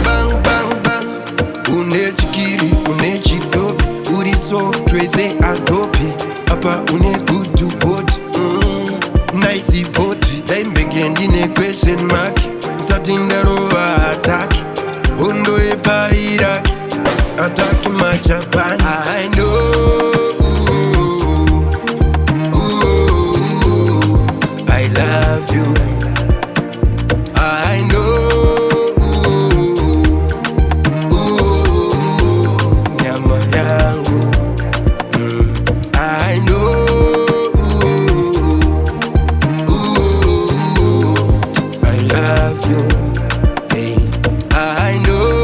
bang bang bang. Une chikiri, une chidobi, uri software ze adobe. Apa une good to body, nice body. Time begin in a question mark. Satindaro attack, undo epa Iraq, attack my Japan. I know. I love you. I know. Nyama yangu. I know. I love you. Hey. I know.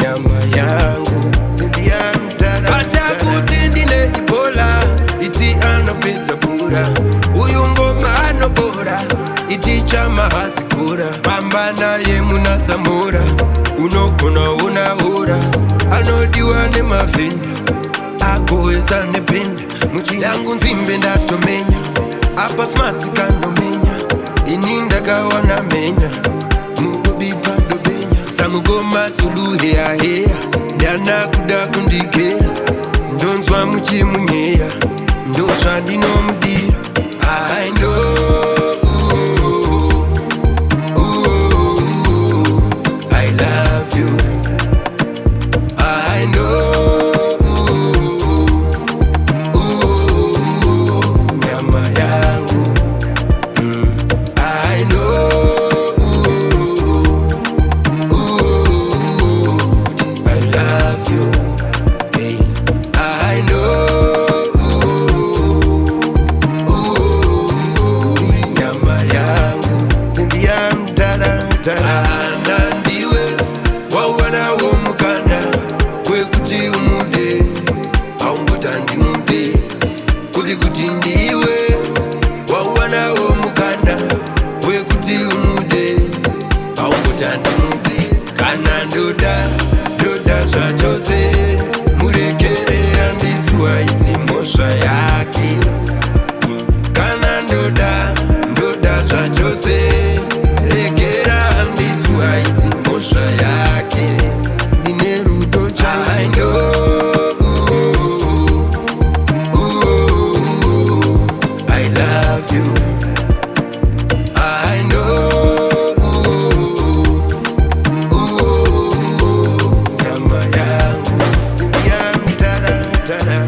Nyama yangu. Sindia mtara. Acha kutindine ibola. Iti anopita pura. Uyungoma anobora. Iti chama hasikura. Pambana ye muna samora. Unokona unahora. Anodiwa ne mafenda. Ako eza ne penda. Muchi yangu nzimbe ndatomenya. Apa smart kanomenya. Ininda kawana menya. Mugobi pado benya. Samugoma suluhe ya hea. Nyana kuda kundikera. Ndonzwa muchi munyeya. Ndozwa ndino mdira. I know. I love you. I know. Nyama yangu. I know. I love you. Hey. I know. Nyama yangu. Sindia mtara mtara. Anandiwe. Wawana womukana. Kwe kuti umude. Aumbuta ndi mude. Kuli kuti ndiwe. Wawana womukana. Kwe kuti umude. Aumbuta ndi mude. Kana ndoda. Ndoda zvachose. Murekere andiswa isimosva yake. Kana ndoda. Ndoda zvachose. Rekera andiswa isimosva yake. Nine rudo cha. I know. I love you. I know. Nyama yangu. Sindia mtara mtara.